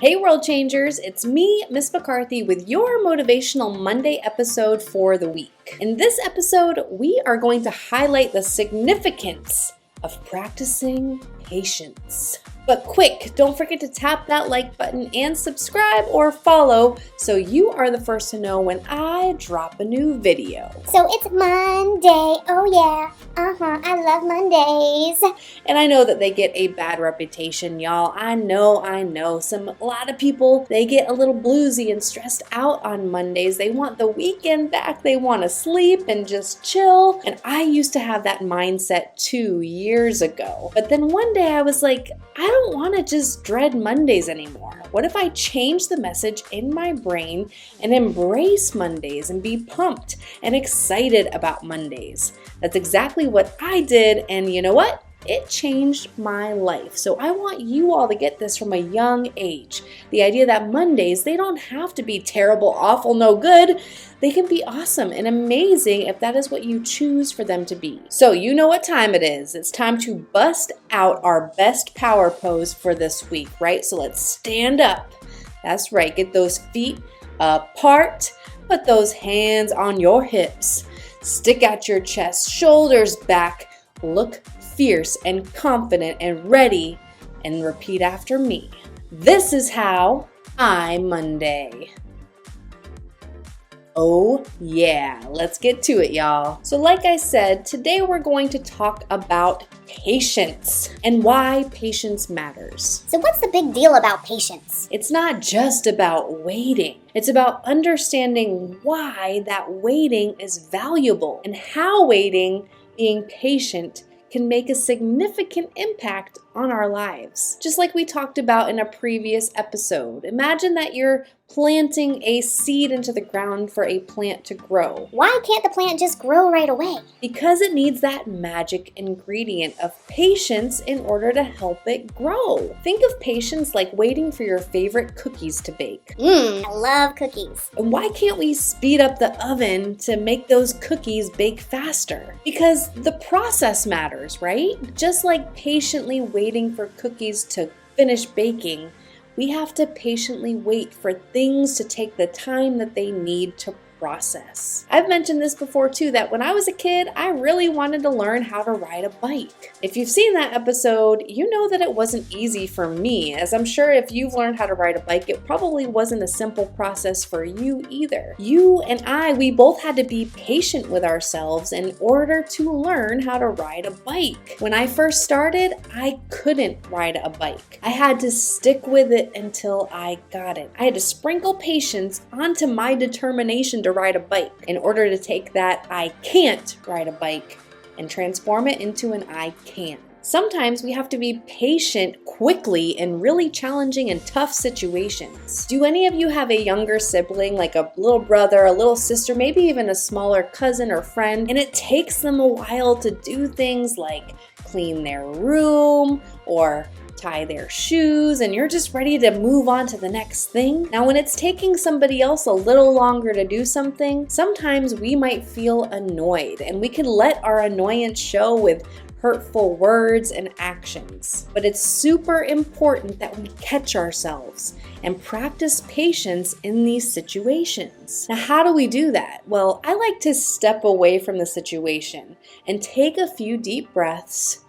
Hey world changers, it's me, Miss McCarthy, with your Motivational Monday episode for the week. In this episode, we are going to highlight the significance of practicing patience. But quick, don't forget to tap that like button and subscribe or follow so you are the first to know when I drop a new video. So it's Monday, oh yeah, I love Mondays. And I know that they get a bad reputation, y'all. I know. A lot of people, they get a little bluesy and stressed out on Mondays. They want the weekend back. They want to sleep and just chill. And I used to have that mindset 2 years ago. But then one day I was like, I don't want to just dread Mondays anymore. What if I change the message in my brain and embrace Mondays and be pumped and excited about Mondays? That's exactly what I did, and you know what? It changed my life. So I want you all to get this from a young age. The idea that Mondays, they don't have to be terrible, awful, no good. They can be awesome and amazing if that is what you choose for them to be. So you know what time it is. It's time to bust out our best power pose for this week, right? So let's stand up. That's right. Get those feet apart. Put those hands on your hips. Stick out your chest, shoulders back. Look fierce and confident and ready, and repeat after me. This is how I Monday. Oh yeah, let's get to it, y'all. So like I said, today we're going to talk about patience and why patience matters. So what's the big deal about patience? It's not just about waiting. It's about understanding why that waiting is valuable and how waiting, being patient, can make a significant impact on our lives. Just like we talked about in a previous episode. Imagine that you're planting a seed into the ground for a plant to grow. Why can't the plant just grow right away? Because it needs that magic ingredient of patience in order to help it grow. Think of patience like waiting for your favorite cookies to bake. I love cookies. And why can't we speed up the oven to make those cookies bake faster? Because the process matters, right? Just like patiently waiting for cookies to finish baking, we have to patiently wait for things to take the time that they need to process. I've mentioned this before too, that when I was a kid, I really wanted to learn how to ride a bike. If you've seen that episode, you know that it wasn't easy for me, as I'm sure if you've learned how to ride a bike, it probably wasn't a simple process for you either. You and I, we both had to be patient with ourselves in order to learn how to ride a bike. When I first started, I couldn't ride a bike. I had to stick with it until I got it. I had to sprinkle patience onto my determination to ride a bike in order to take that I can't ride a bike and transform it into an I can. Sometimes we have to be patient quickly in really challenging and tough situations. Do any of you have a younger sibling, like a little brother, a little sister, maybe even a smaller cousin or friend, and it takes them a while to do things like clean their room or tie their shoes, and you're just ready to move on to the next thing? Now, when it's taking somebody else a little longer to do something, sometimes we might feel annoyed, and we can let our annoyance show with hurtful words and actions. But it's super important that we catch ourselves and practice patience in these situations. Now, how do we do that? Well, I like to step away from the situation and take a few deep breaths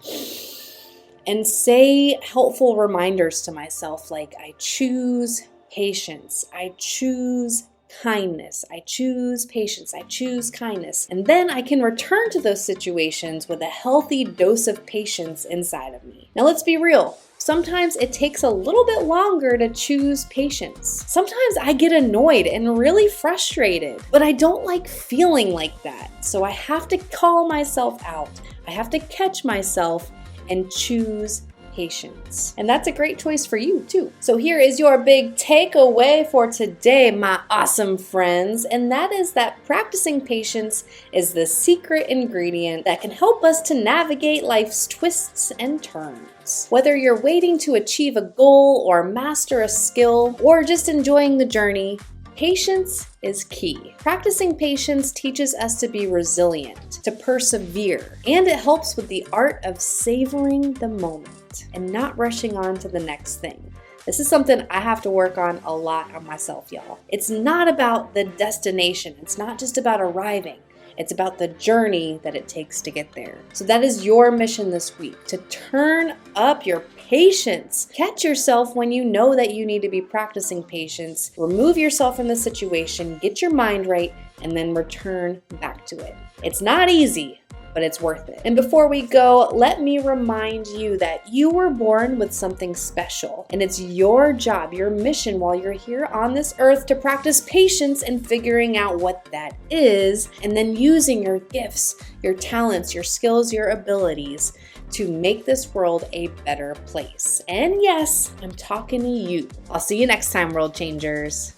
and say helpful reminders to myself, like I choose patience, I choose kindness, I choose patience, I choose kindness. And then I can return to those situations with a healthy dose of patience inside of me. Now let's be real. Sometimes it takes a little bit longer to choose patience. Sometimes I get annoyed and really frustrated, but I don't like feeling like that. So I have to call myself out. I have to catch myself and choose patience. And that's a great choice for you too. So here is your big takeaway for today, my awesome friends. And that is that practicing patience is the secret ingredient that can help us to navigate life's twists and turns. Whether you're waiting to achieve a goal or master a skill or just enjoying the journey, patience is key. Practicing patience teaches us to be resilient, to persevere, and it helps with the art of savoring the moment and not rushing on to the next thing. This is something I have to work on a lot on myself, y'all. It's not about the destination. It's not just about arriving. It's about the journey that it takes to get there. So that is your mission this week, to turn up your patience. Catch yourself when you know that you need to be practicing patience. Remove yourself from the situation, get your mind right, and then return back to it. It's not easy, but it's worth it. And before we go, let me remind you that you were born with something special, and it's your job, your mission while you're here on this earth to practice patience and figuring out what that is, and then using your gifts, your talents, your skills, your abilities to make this world a better place. And yes, I'm talking to you. I'll see you next time, world changers.